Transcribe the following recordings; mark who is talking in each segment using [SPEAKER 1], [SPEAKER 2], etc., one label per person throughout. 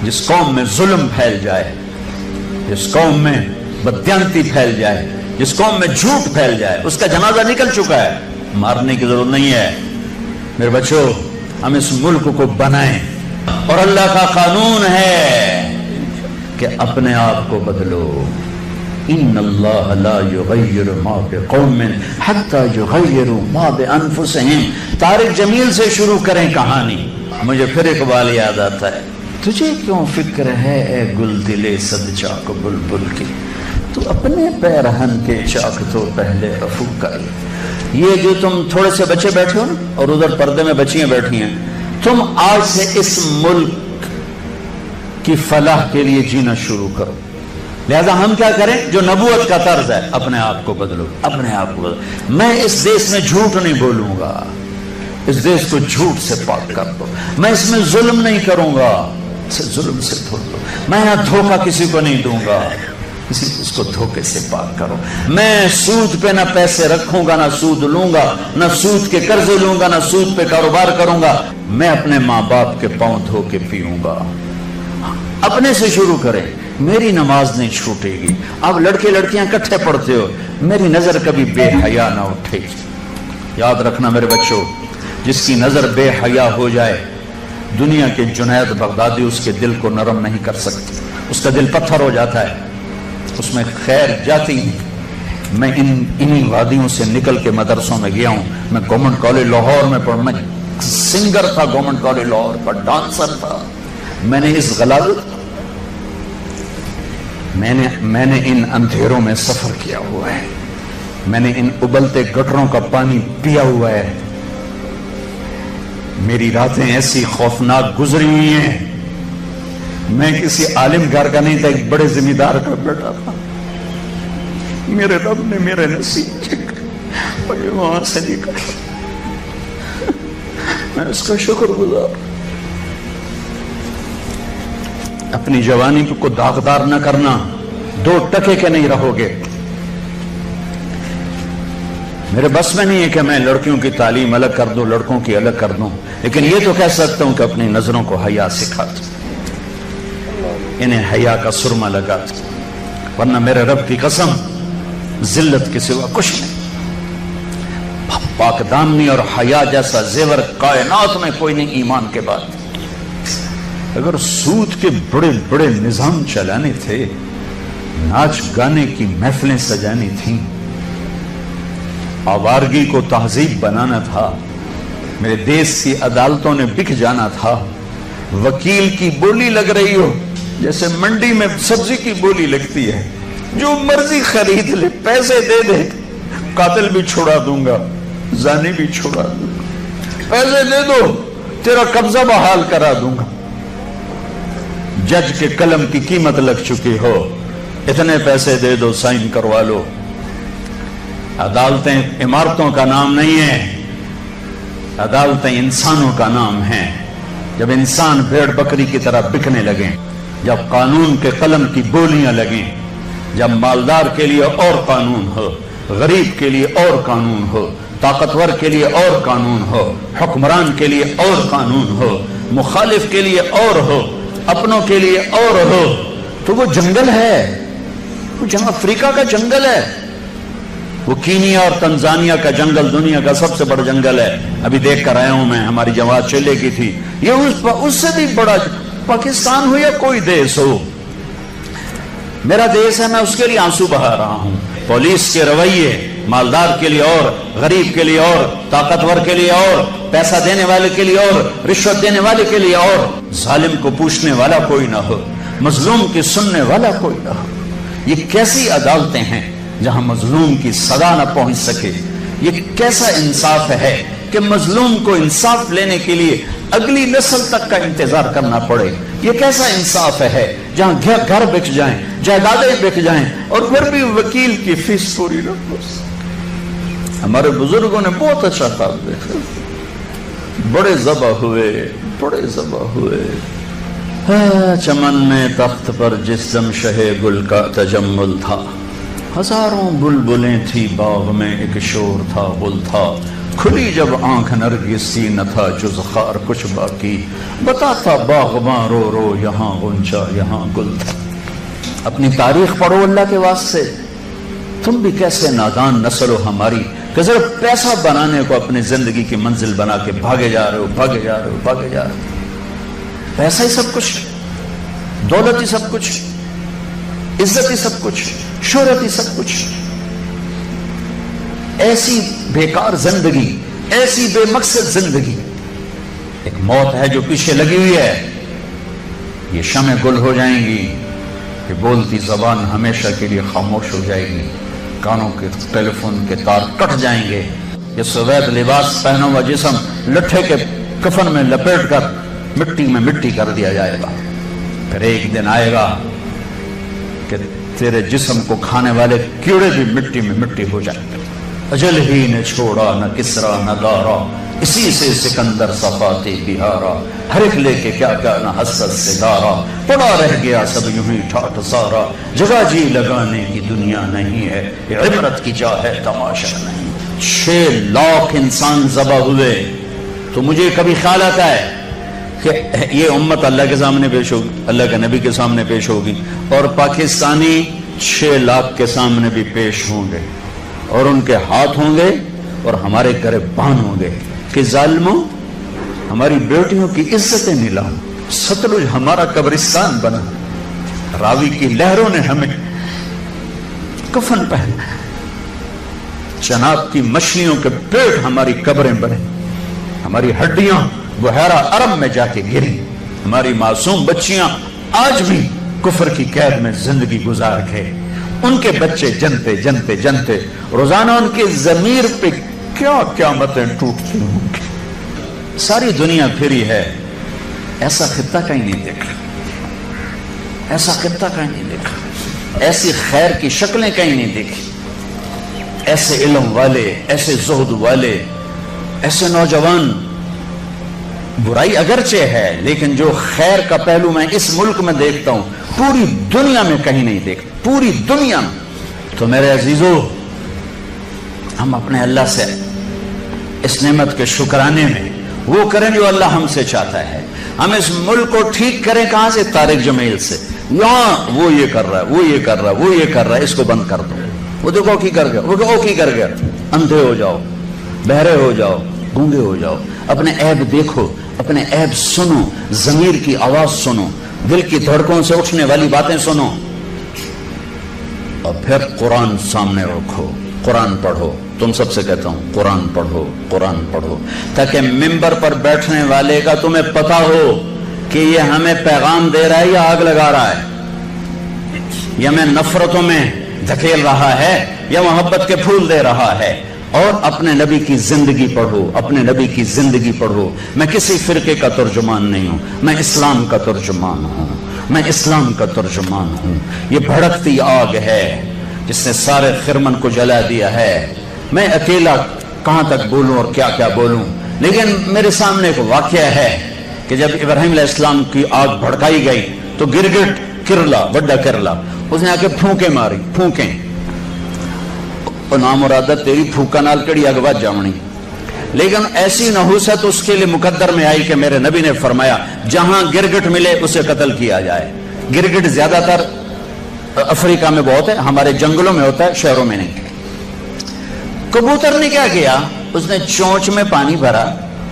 [SPEAKER 1] جس قوم میں ظلم پھیل جائے، جس قوم میں بددیانتی پھیل جائے، جس قوم میں جھوٹ پھیل جائے، اس کا جنازہ نکل چکا ہے، مارنے کی ضرورت نہیں ہے۔ میرے بچوں، ہم اس ملک کو بنائیں، اور اللہ کا قانون ہے کہ اپنے آپ کو بدلو۔ ان اللہ لا یغیر ما بقوم حتی یغیروا ما بانفسہم۔ طارق جمیل سے شروع کریں کہانی۔ مجھے پھر اقبال یاد آتا ہے، تجھے کیوں فکر ہے اے گل دلے صد چاک بلبل کی، تو اپنے پیرہن کے چاک تو پہلے رفو کر۔ یہ جو تم تھوڑے سے بچے بیٹھے ہو نا، اور ادھر پردے میں بچیاں بیٹھی ہیں، تم آج سے اس ملک کی فلاح کے لیے جینا شروع کرو۔ لہذا ہم کیا کریں؟ جو نبوت کا طرز ہے، اپنے آپ کو بدلو، اپنے آپ کو بدلو۔ میں اس دیش میں جھوٹ نہیں بولوں گا، اس دیش کو جھوٹ سے پاک کر دو۔ میں اس میں ظلم نہیں کروں گا، ظلم سے دھو دو۔ میں یہاں دھوکہ کسی کو نہیں دوں گا، اس کو دھوکے سے پاک کرو۔ میں سود پہ نہ پیسے رکھوں گا، نہ سود لوں گا، نہ سود کے قرضے لوں گا، نہ سود پہ کاروبار کروں گا۔ میں اپنے ماں باپ کے پاؤں دھو کے پیوں گا۔ اپنے سے شروع کریں۔ میری نماز نہیں چھوٹے گی۔ اب لڑکے لڑکیاں کٹھے پڑھتے ہو، میری نظر کبھی بے حیا نہ اٹھے گی۔ یاد رکھنا میرے بچوں، جس کی نظر بے حیا ہو جائے، دنیا کے جنید بغدادی اس کے دل کو نرم نہیں کر سکتے، اس کا دل پتھر ہو جاتا ہے، اس میں خیر جاتی نہیں۔ میں انہی وادیوں سے نکل کے مدرسوں میں گیا ہوں۔ میں گورنمنٹ کالج لاہور میں پڑھا، میں سنگر تھا گورنمنٹ کالج لاہور کا، ڈانسر تھا۔ میں نے اس غلاظت، میں نے ان اندھیروں میں سفر کیا ہوا ہے، میں نے ان ابلتے گٹروں کا پانی پیا ہوا ہے۔ میری راتیں ایسی خوفناک گزری ہوئی ہیں۔ میں کسی عالم گھر کا نہیں تھا، ایک بڑے ذمہ دار کا بیٹا تھا۔ میرے رب نے میرے نصیب چکا، وہاں سے نکل، میں اس کا شکر گزار۔ اپنی جوانی کو داغدار نہ کرنا، 2 ٹکے کے نہیں رہو گے۔ میرے بس میں نہیں ہے کہ میں لڑکیوں کی تعلیم الگ کر دوں، لڑکوں کی الگ کر دوں، لیکن یہ تو کہہ سکتا ہوں کہ اپنی نظروں کو حیا سکھا دوں، انہیں حیا کا سرما لگا دوں، ورنہ میرے رب کی قسم ذلت کے سوا کچھ نہیں۔ پاک دامنی اور حیا جیسا زیور کائنات میں کوئی نہیں ایمان کے بعد۔ اگر سود کے بڑے بڑے نظام چلانے تھے، ناچ گانے کی محفلیں سجانی تھیں، آوارگی کو تہذیب بنانا تھا، میرے دیش کی عدالتوں نے بک جانا تھا، وکیل کی بولی لگ رہی ہو جیسے منڈی میں سبزی کی بولی لگتی ہے، جو مرضی خرید لے، پیسے دے دے، قاتل بھی چھوڑا دوں گا، زانی بھی چھوڑا دوں گا، پیسے دے دو تیرا قبضہ بحال کرا دوں گا۔ جج کے قلم کی قیمت لگ چکی ہو، اتنے پیسے دے دو، سائن کروا لو۔ عدالتیں عمارتوں کا نام نہیں ہے، عدالتیں انسانوں کا نام ہیں۔ جب انسان بھیڑ بکری کی طرح بکنے لگیں، جب قانون کے قلم کی بولیاں لگیں، جب مالدار کے لیے اور قانون ہو، غریب کے لیے اور قانون ہو، طاقتور کے لیے اور قانون ہو، حکمران کے لیے اور قانون ہو، مخالف کے لیے اور ہو، اپنوں کے لیے اور ہو، تو وہ جنگل ہے، وہ جہاں افریقہ کا جنگل ہے، وہ کینیا اور تنزانیہ کا جنگل دنیا کا سب سے بڑا جنگل ہے۔ ابھی دیکھ کر آیا ہوں میں، ہماری جماعت چلے کی تھی، یہ اس سے بھی بڑا، پاکستان ہو یا کوئی دیش ہو، میرا دیش ہے، میں اس کے لیے آنسو بہا رہا ہوں۔ پولیس کے رویے، مالدار کے لیے اور، غریب کے لیے اور، طاقتور کے لیے اور، پیسہ دینے والے کے لیے اور، رشوت دینے والے کے لیے اور، ظالم کو پوچھنے والا کوئی نہ ہو، مظلوم کی سننے والا کوئی نہ ہو۔ یہ کیسی عدالتیں ہیں جہاں مظلوم کی سزا نہ پہنچ سکے؟ یہ کیسا انصاف ہے کہ مظلوم کو انصاف لینے کے لیے اگلی نسل تک کا انتظار کرنا پڑے؟ یہ کیسا انصاف ہے جہاں گھر بک جائیں، جائیدادیں بک جائیں، اور پھر بھی وکیل کی فیس پوری نہ ہو؟ ہمارے بزرگوں نے بہت اچھا خواب دیکھا، بڑے ذبح ہوئے، بڑے ذبح ہوئے۔ چمن میں تخت پر جس دم شہ گل کا تجمل تھا، ہزاروں بلبلیں تھی باغ میں، ایک شور تھا، غل تھا، کھلی جب آنکھ نرگسی نہ تھا جز خار کچھ باقی، بتاتا باغباں رو رو یہاں غنچہ یہاں گل تھا۔ اپنی تاریخ پڑھو اللہ کے واسطے، تم بھی کیسے نادان نسل ہو ہماری کہ صرف پیسہ بنانے کو اپنی زندگی کی منزل بنا کے بھاگے جا رہے ہو، بھاگے جا رہے ہو، بھاگے جا رہے ہو۔ پیسہ ہی سب کچھ، دولت ہی سب کچھ، عزت ہی سب کچھ، شہرت ہی سب کچھ۔ ایسی بیکار زندگی، ایسی بے مقصد زندگی۔ ایک موت ہے جو پیچھے لگی ہوئی ہے، یہ شمع گل ہو جائیں گی، یہ بولتی زبان ہمیشہ کے لیے خاموش ہو جائے گی، کانوں کے ٹیلی فون کے تار کٹ جائیں گے، یہ سوید لباس پہنا ہوا جسم لٹھے کے کفن میں لپیٹ کر مٹی میں مٹی کر دیا جائے گا۔ پھر ایک دن آئے گا کہ تیرے جسم کو کھانے والے کیڑے بھی مٹی میں مٹی ہو جائیں گے۔ اجل ہی نے چھوڑا نہ کسرا نہ دارا، اسی سے سکندر صفاتی بہارا، ہر ایک لے کے کیا کیا نہ حسرت سے دارا، پڑا رہ گیا سب یوں ہی ٹھاٹھ سارا، جگہ جی لگانے کی دنیا نہیں ہے، یہ عبرت کی جا ہے تماشا نہیں۔ 6 لاکھ انسان ذبح ہوئے تو مجھے کبھی خیال آتا ہے کہ یہ امت اللہ کے سامنے پیش ہوگی، اللہ کے نبی کے سامنے پیش ہوگی، اور پاکستانی 6 لاکھ کے سامنے بھی پیش ہوں گے، اور ان کے ہاتھ ہوں گے اور ہمارے گریبان ہوں گے کہ ظالموں ہماری بیٹیوں کی عزتیں نیلام، ستلج ہمارا قبرستان بنا، راوی کی لہروں نے ہمیں کفن پہنا، چناب کی مچھلیوں کے پیٹ ہماری قبریں بنے، ہماری ہڈیاں بحیرہ عرب میں جا کے گری، ہماری معصوم بچیاں آج بھی کفر کی قید میں زندگی گزار کے، ان کے بچے جنتے جنتے جنتے روزانہ ان کے ضمیر پہ کیا قیامتیں ٹوٹتی ہوں گی۔ ساری دنیا پھری ہے، ایسا خطہ کہیں نہیں دیکھا، ایسا خطہ کہیں نہیں دیکھا، ایسی خیر کی شکلیں کہیں نہیں دیکھی، ایسے علم والے، ایسے زہد والے، ایسے نوجوان۔ برائی اگرچہ ہے لیکن جو خیر کا پہلو میں اس ملک میں دیکھتا ہوں پوری دنیا میں کہیں نہیں دیکھتا، پوری دنیا میں۔ تو میرے عزیزو، ہم اپنے اللہ سے اس نعمت کے شکرانے میں وہ کریں جو اللہ ہم سے چاہتا ہے۔ ہم اس ملک کو ٹھیک کریں کہاں سے؟ طارق جمیل سے۔ یہاں وہ یہ کر رہا ہے، وہ یہ کر رہا ہے، وہ یہ کر رہا ہے، اس کو بند کر دو۔ وہ دیکھو کی کر گیا، وہ کی کر گیا۔ اندھے ہو جاؤ، بہرے ہو جاؤ، گونگے ہو جاؤ، اپنے عیب دیکھو، اپنے عیب سنو، ضمیر کی آواز سنو، دل کی دھڑکوں سے اٹھنے والی باتیں سنو، اور پھر قرآن سامنے رکھو، قرآن پڑھو۔ تم سب سے کہتا ہوں قرآن پڑھو، قرآن پڑھو، تاکہ ممبر پر بیٹھنے والے کا تمہیں پتا ہو کہ یہ ہمیں پیغام دے رہا ہے یا آگ لگا رہا ہے، یا ہمیں نفرتوں میں دھکیل رہا ہے یا محبت کے پھول دے رہا ہے۔ اور اپنے نبی کی زندگی پڑھو، اپنے نبی کی زندگی پڑھو۔ میں کسی فرقے کا ترجمان نہیں ہوں، میں اسلام کا ترجمان ہوں، میں اسلام کا ترجمان ہوں۔ یہ بھڑکتی آگ ہے جس نے سارے خرمن کو جلا دیا ہے۔ میں اکیلا کہاں تک بولوں اور کیا کیا بولوں، لیکن میرے سامنے ایک واقعہ ہے کہ جب ابراہیم علیہ السلام کی آگ بھڑکائی گئی تو گرگٹ کرلا، بڑا کرلا، اس نے آ کے پھونکیں ماری، پھونکیں، نام مرادہ تیری پھوکا نال کڑی اگ بچ جاونی۔ لیکن ایسی نحوست اس کے لیے مقدر میں آئی کہ میرے نبی نے فرمایا جہاں گرگٹ ملے اسے قتل کیا جائے۔ گرگٹ زیادہ تر افریقہ میں بہت ہے، ہمارے جنگلوں میں ہوتا ہے، شہروں میں نہیں۔ کبوتر نے کیا کیا؟ اس نے چونچ میں پانی بھرا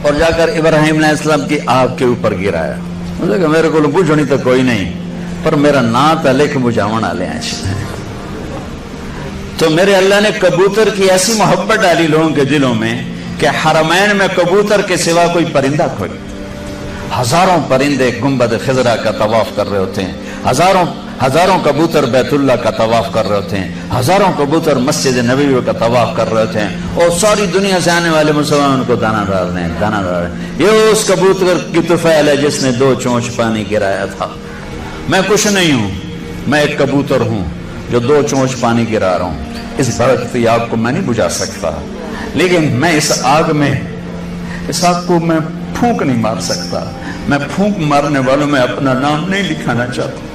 [SPEAKER 1] اور جا کر ابراہیم علیہ السلام کی آگ کے اوپر گرایا۔ میرے کو بجھنی تو کوئی نہیں، پر میرا نات لکھ بجھاون والے ہیں۔ تو میرے اللہ نے کبوتر کی ایسی محبت ڈالی لوگوں کے دلوں میں کہ حرمین میں کبوتر کے سوا کوئی پرندہ کوئی، ہزاروں پرندے گنبد خضرا کا طواف کر رہے ہوتے ہیں، ہزاروں کبوتر بیت اللہ کا طواف کر رہے ہوتے ہیں، ہزاروں کبوتر مسجد نبوی کا طواف کر رہے ہوتے ہیں، اور ساری دنیا سے آنے والے مسلمان کو دانا ڈال رہے ہیں، دانا ڈال رہے ہیں۔ یہ اس کبوتر کی طفیل ہے جس نے 2 چونچ پانی گرایا تھا۔ میں کچھ نہیں ہوں، میں ایک کبوتر ہوں جو 2 چونچ پانی گرا رہا ہوں۔ اس بھڑکتی آگ کو میں نہیں بجھا سکتا، لیکن میں اس آگ کو میں پھونک نہیں مار سکتا۔ میں پھونک مارنے والوں میں اپنا نام نہیں لکھانا چاہتا۔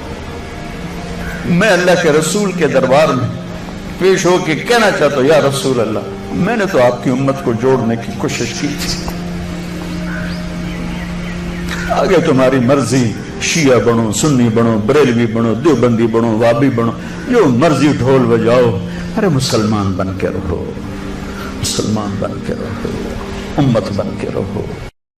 [SPEAKER 1] میں اللہ کے رسول کے دربار میں پیش ہو کے کہنا چاہتا ہوں یا رسول اللہ میں نے تو آپ کی امت کو جوڑنے کی کوشش کی تھی، آگے تمہاری مرضی، شیعہ بنو، سنی بنو، بریلوی بنو، دیوبندی بنو، وابی بنو، جو مرضی ڈھول بجاؤ، ارے مسلمان بن کے رہو، مسلمان بن کے رہو، امت بن کے رہو۔